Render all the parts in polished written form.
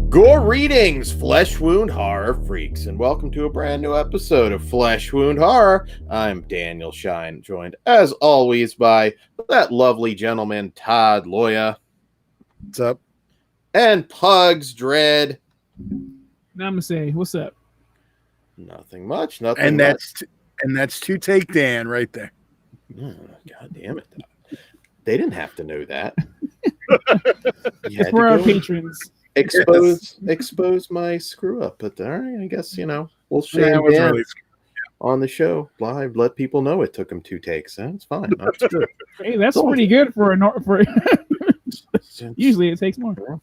Gore readings, flesh wound horror freaks, and welcome to a brand new episode of Flesh Wound Horror. I'm Daniel Shine, joined as always by that lovely gentleman Todd Loya. What's up? And Pugs Dread. Namaste. What's up? Nothing much. Nothing. And much. that's two take Dan right there. Oh, God damn it! They didn't have to know that. It's for our patrons. Expose my screw up, but all right, I guess we'll share Dan on the show live. Let people know it took him 2 takes. That's fine. That's good. Hey, that's pretty good for Usually it takes more.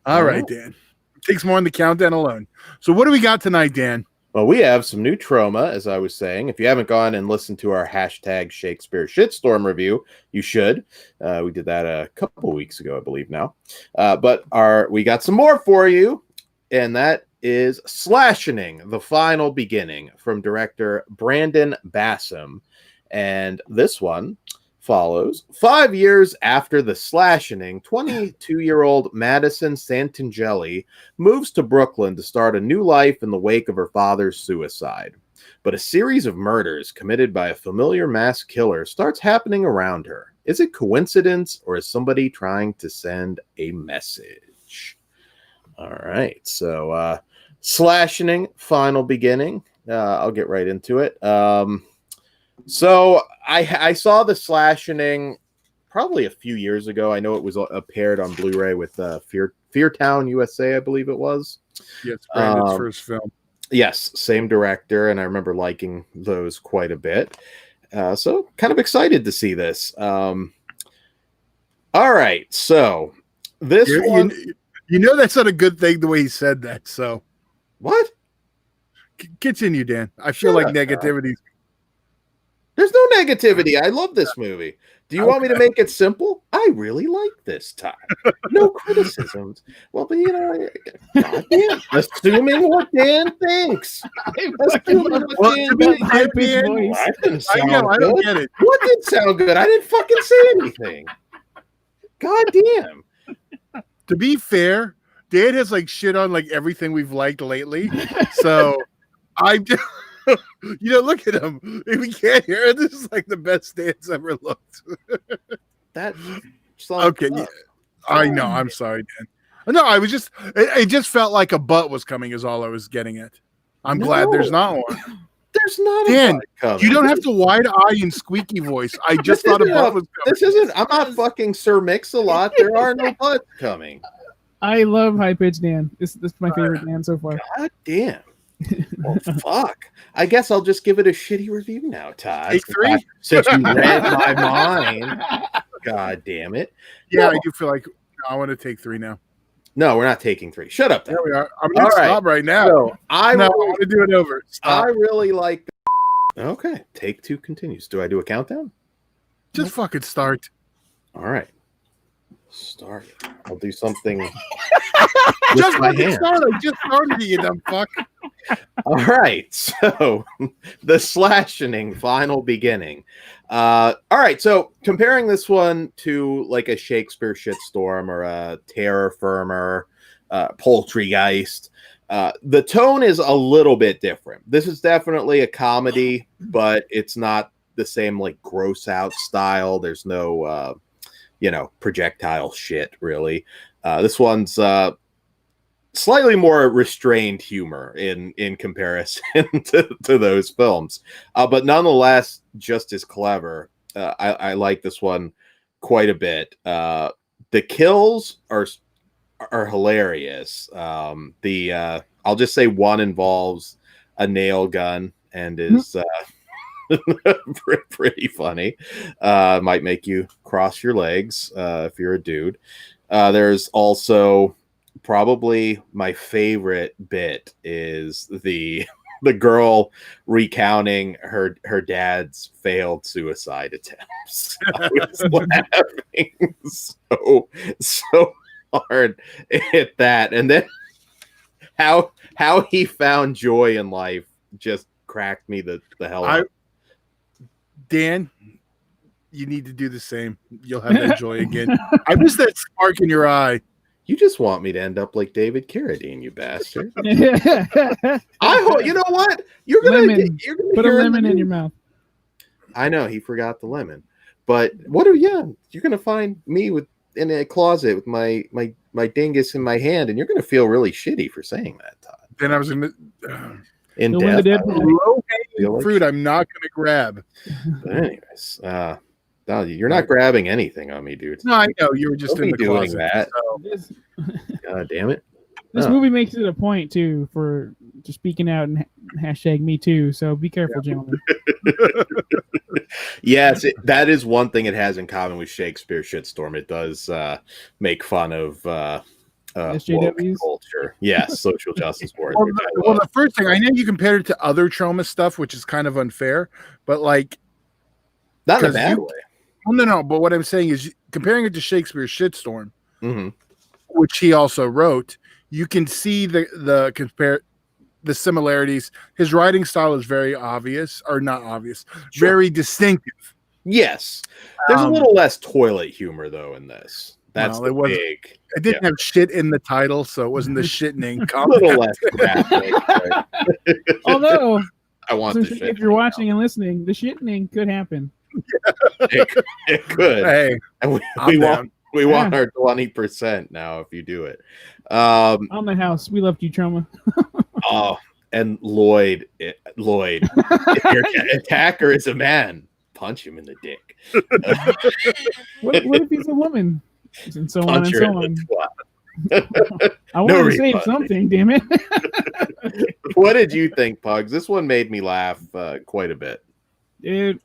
All right, Dan. It takes more in the countdown alone. So what do we got tonight, Dan? Well, we have some new TROMA, as I was saying. If you haven't gone and listened to our hashtag Shakespeare Shitstorm review, you should. We did that a couple weeks ago, I believe now. But we got some more for you, and that is SLASHENING, The Final Beginning, from director Brandon Bassam. And this one follows 5 years after the SLASHENING, 22-year-old Madison Santangeli moves to Brooklyn to start a new life in the wake of her father's suicide. But a series of murders committed by a familiar mass killer starts happening around her. Is it coincidence, or is somebody trying to send a message? All right, so SLASHENING, Final Beginning. I'll get right into it. So I saw the SLASHENING probably a few years ago. I know it was paired on Blu-ray with Feartown USA, I believe it was. Yeah, it's Brandon's first film. Yes, same director, and I remember liking those quite a bit. So kind of excited to see this. All right, so this one... that's not a good thing the way he said that, so... What? Continue, Dan. I feel like negativity... There's no negativity. I love this movie. Do you want me to make it simple? I really like this time. No criticisms. Well, but goddamn, assuming what Dan thinks. Assuming what Dan thinks. I don't get it. What did sound good? I didn't fucking say anything. God damn. To be fair, Dan has shit on everything we've liked lately. So I look at him. We can't hear it. This is the best Dan's ever looked. Okay. Yeah. I know. I'm sorry, Dan. No, I was just. It just felt like a butt was coming. Is all I was getting at. I'm glad there's not one. There's not Dan, a butt coming. You don't have to wide eye and squeaky voice. I just thought a butt was coming. This isn't. I'm not fucking Sir Mix-a-Lot. There are no butts coming. I love High Pitch Dan. This is my favorite Dan so far. God damn. Well, fuck. I guess I'll just give it a shitty review now, Todd. Take 3? Since you read my mind. God damn it. Yeah, I do feel like I want to take 3 now. No, we're not taking 3. Shut up. There we are. I'm going to stop right now. So, I want to do it over. Stop. I really like Okay. Take 2 continues. Do I do a countdown? Just fucking start. All right. Start. I'll do something. Just fucking start. I just started, you dumb fuck. All right, so the SLASHENING, Final Beginning. All right, so comparing this one to a Shakespeare Shitstorm or a Terror Firmer, Poultrygeist, the tone is a little bit different. This is definitely a comedy, but it's not the same gross out style. There's no projectile shit really. This one's slightly more restrained humor in comparison to those films, but nonetheless just as clever. I like this one quite a bit. The kills are hilarious. I'll just say one involves a nail gun and is pretty funny. Might make you cross your legs if you're a dude. There's also probably my favorite bit is the girl recounting her dad's failed suicide attempts. I was laughing so hard at that, and then how he found joy in life just cracked me the hell up. Dan, you need to do the same. You'll have that joy again. I miss that spark in your eye. You just want me to end up like David Carradine, you bastard. Put I hope you know what you're gonna a lemon in your mouth. I know he forgot the lemon, but you're gonna find me in a closet with my dingus in my hand, and you're gonna feel really shitty for saying that, Todd. Then I was gonna In You'll win the death, dead low-hanging fruit. I'm not gonna grab. But anyways, no, you're not grabbing anything on me, dude. No, I know you were just Don't in be the doing closet. that. So. God damn it. This Oh. movie makes it a point too for just speaking out and hashtag me too. So be careful, gentlemen. Yes, that is one thing it has in common with Shakespeare Shitstorm. It does make fun of SJWs? culture. Yes, social justice warriors. Well, the first thing, I know you compared it to other trauma stuff, which is kind of unfair, but like, not in a bad way. Well, no. But what I'm saying is, comparing it to Shakespeare's Shitstorm, Mm-hmm. which he also wrote, you can see the similarities. His writing style is very obvious, or not obvious, very distinctive. Yes, there's a little less toilet humor though in this. That's the big. It didn't have shit in the title, so it wasn't the shittening. A little less graphic. Right? Although, I want the if shit. you're watching and listening, the shitting could happen. It could. Hey, and we want our 20% now if you do it. On the house, we loved you, Troma. Oh, and Lloyd, if your attacker is a man, punch him in the dick. What if he's a woman? And so on and so on. I want to say something, damn it. What did you think, Pugs? This one made me laugh quite a bit. Dude,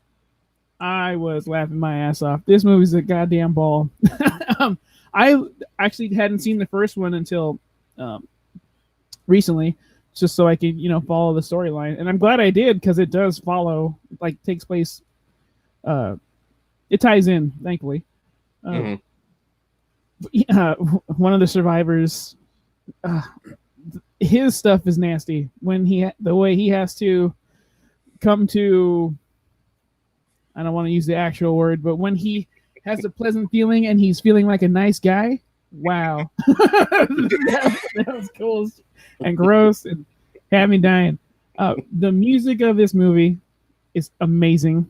I was laughing my ass off. This movie's a goddamn ball. I actually hadn't seen the first one until recently, just so I could, follow the storyline. And I'm glad I did, because it does follow, like, takes place. It ties in, thankfully. Mm-hmm. One of the survivors, his stuff is nasty. When the way he has to come to, I don't want to use the actual word, but when he has a pleasant feeling and he's feeling like a nice guy, wow. that was cool and gross and had me dying. The music of this movie is amazing.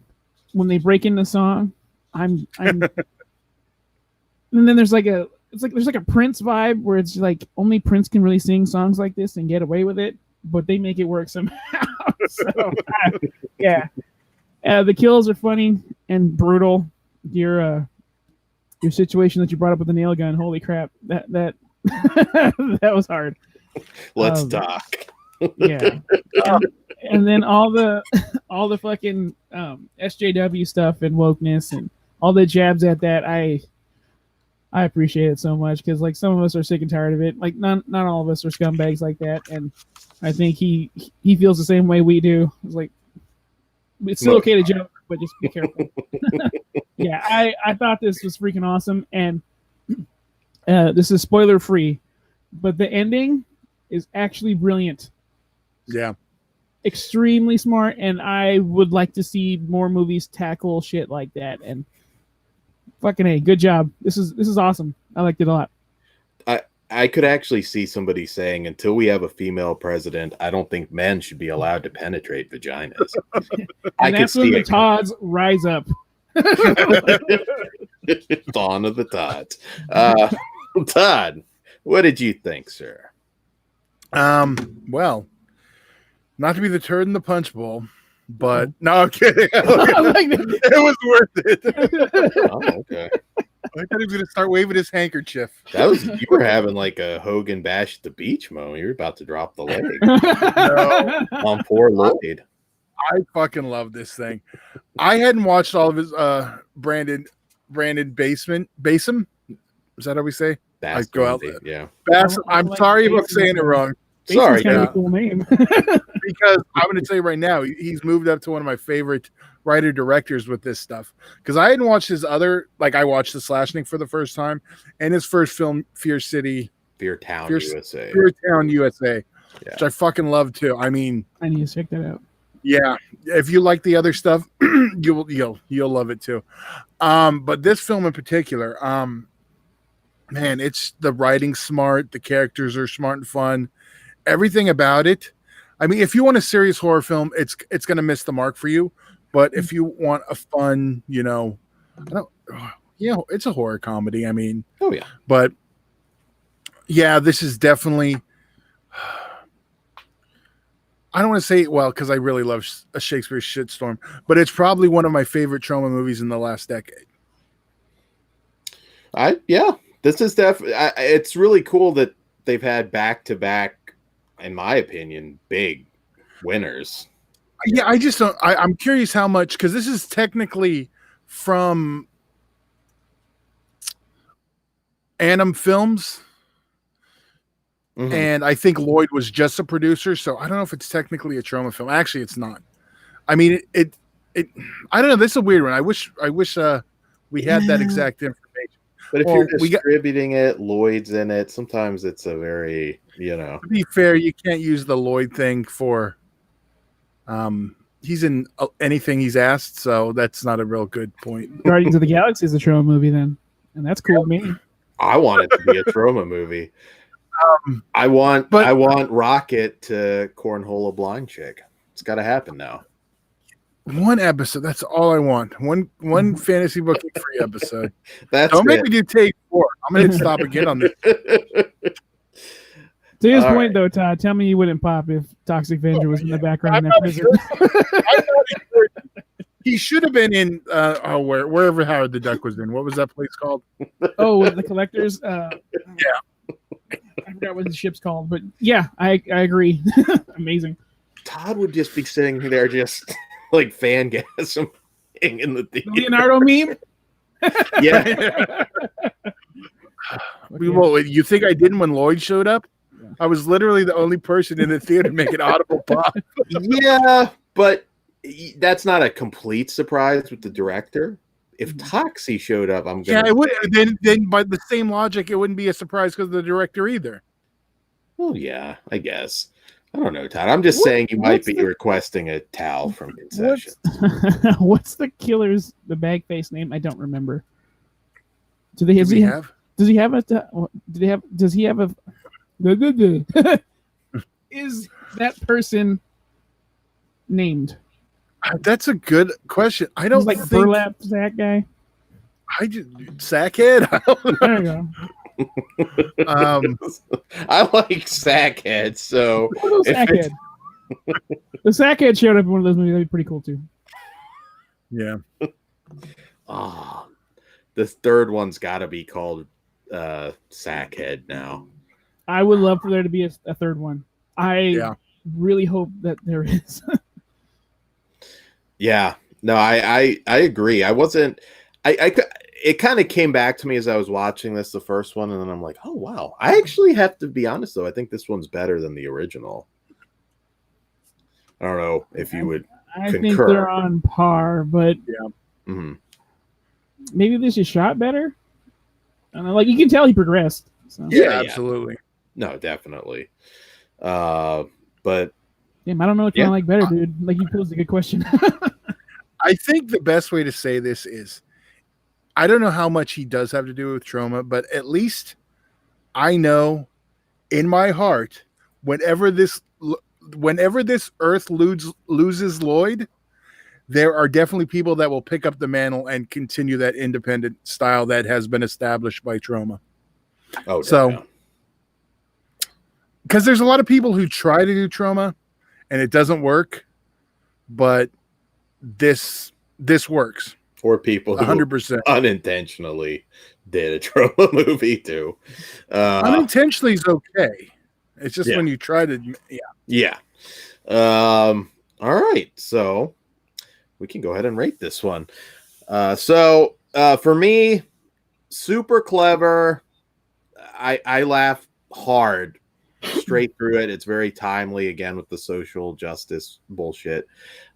When they break into song, I'm and then there's like a Prince vibe where it's like only Prince can really sing songs like this and get away with it, but they make it work somehow. So yeah. The kills are funny and brutal. Your situation that you brought up with the nail gun, holy crap, that that was hard. Let's talk. Yeah. And then all the fucking SJW stuff and wokeness and all the jabs at that, I appreciate it so much, because like some of us are sick and tired of it. Like not all of us are scumbags like that, and I think he feels the same way we do. It's like, it's still okay to joke, but just be careful. Yeah, I thought this was freaking awesome, and this is spoiler free, but the ending is actually brilliant. Yeah. Extremely smart, and I would like to see more movies tackle shit like that. And fucking A, good job. This is awesome. I liked it a lot. I could actually see somebody saying, until we have a female president, I don't think men should be allowed to penetrate vaginas. And that's when the Todds rise up. Dawn of the Todds. Todd, what did you think, sir? Well, not to be the turd in the punch bowl, but no, I'm kidding. It was worth it. Oh, okay. I thought he was going to start waving his handkerchief. You were having like a Hogan bash at the beach moment. You were about to drop the leg. No. On poor Lloyd. I fucking love this thing. I hadn't watched all of his Brandon Bassam. Is that how we say? That's go out there. Yeah. Bassam. I'm sorry if I'm saying it wrong. Sorry, kind of a cool name. Because I'm going to tell you right now, he's moved up to one of my favorite writer directors with this stuff. Because I hadn't watched his other, like I watched the SLASHENING for the first time, and his first film, Fear Town, USA, which I fucking love too. I mean, I need to check that out. Yeah, if you like the other stuff, you'll love it too. But this film in particular, man, it's the writing smart, the characters are smart and fun, everything about it. I mean, if you want a serious horror film, it's going to miss the mark for you. But if you want a fun, it's a horror comedy. I mean, Oh yeah. but yeah, this is definitely. I don't want to say because I really love a Shakespeare shitstorm, but it's probably one of my favorite Troma movies in the last decade. This is definitely. It's really cool that they've had back-to-back, in my opinion, big winners. Yeah, I just don't. I'm curious how much, because this is technically from Annam Films, and I think Lloyd was just a producer, so I don't know if it's technically a Troma film. Actually, it's not. I mean, it I don't know. This is a weird one. I wish we had that exact information. But if you're distributing it, Lloyd's in it. Sometimes it's a very, To be fair, you can't use the Lloyd thing for. He's in anything he's asked, so that's not a real good point. Guardians of the Galaxy is a Troma movie then, and that's cool to me. I want it to be a Troma movie. I want Rocket to cornhole a blind chick. It's got to happen now. One episode. That's all I want. One fantasy booking free episode. Don't make me do take 4. I'm going to stop again on this. To his point, though, Todd, tell me you wouldn't pop if Toxic Avenger was in the background. He should have been in wherever Howard the Duck was in. What was that place called? Oh, the Collectors. Yeah, I forgot what the ship's called, but yeah, I agree. Amazing. Todd would just be sitting there, just like fangasm in the theater. Leonardo meme. Yeah. You think I didn't when Lloyd showed up? I was literally the only person in the theater making audible pop. Yeah, but that's not a complete surprise with the director. If Toxie showed up, I'm gonna. Yeah, it would. Then by the same logic, it wouldn't be a surprise because of the director either. Well, yeah, I guess. I don't know, Todd. I'm just saying you might be requesting a towel from concessions. What's the killer's bag face name? I don't remember. Does he have a is that person named? That's a good question. I don't think burlap sack guy. I just sackhead. There you go. I like Sackhead. So Sackhead. The Sackhead showed up in one of those movies. That'd be pretty cool too. Yeah. The third one's got to be called Sackhead now. I would love for there to be a third one. I really hope that there is. Yeah. No, I agree. I wasn't. It kind of came back to me as I was watching the first one, and then I'm like, oh wow. I actually have to be honest though. I think this one's better than the original. I don't know if you would. I think they're on par, but maybe this is shot better. I don't know, like you can tell he progressed. So. Yeah, absolutely. No, definitely. But damn, I don't know what you like better, dude. Like you posed a good question. I think the best way to say this is, I don't know how much he does have to do with Troma, but at least I know in my heart, whenever this Earth loses Lloyd, there are definitely people that will pick up the mantle and continue that independent style that has been established by Troma. Oh, so because there's a lot of people who try to do Troma and it doesn't work, but this works. Or people who 100% unintentionally did a Troma movie too. Unintentionally is okay. It's just when you try to, yeah. All right, so we can go ahead and rate this one. So for me, super clever. I laugh hard straight through it. It's very timely, again, with the social justice bullshit.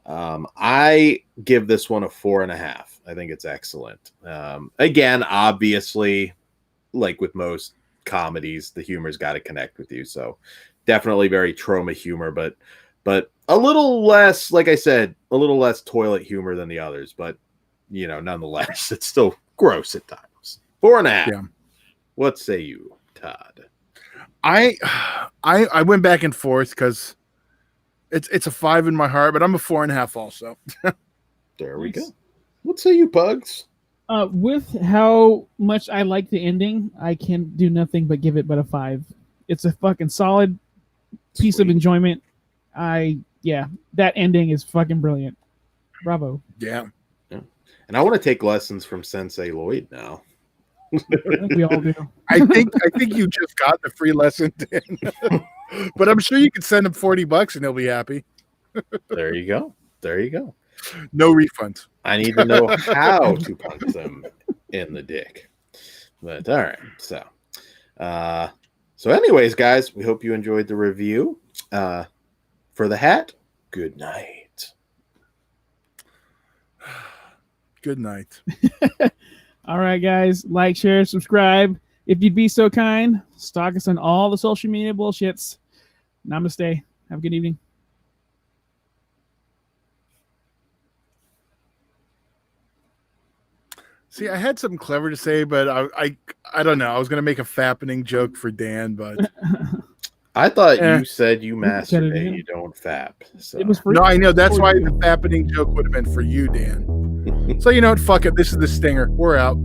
I give this one a 4.5. I think it's excellent. Again, obviously, like with most comedies, the humor's got to connect with you. So definitely very Troma humor, but a little less, like I said, a little less toilet humor than the others. But nonetheless, it's still gross at times. 4.5. Yeah. What say you, Todd? I went back and forth because it's a 5 in my heart, but I'm a 4.5 also. There we go. Nice. What say you, Pugs? With how much I like the ending, I can do nothing but give it but a 5. It's a fucking solid piece of Sweet. enjoyment. That ending is fucking brilliant. Bravo. Yeah. And I want to take lessons from Sensei Lloyd now. I think we all do. I think you just got the free lesson, Dan. But I'm sure you could send him $40 and he'll be happy. There you go. There you go. No refunds. I need to know how to punch them in the dick. But all right. So anyways, guys, we hope you enjoyed the review. For the hat, good night. Good night. All right, guys. Like, share, subscribe. If you'd be so kind, stalk us on all the social media bullshits. Namaste. Have a good evening. See, I had something clever to say, but I don't know. I was gonna make a fappening joke for Dan, but I thought Eh. you said you said it masturbate, again. you don't fap. So. It was free. no, I know that's why the fappening joke would have been for you, Dan. So you know what? Fuck it. This is the stinger. We're out.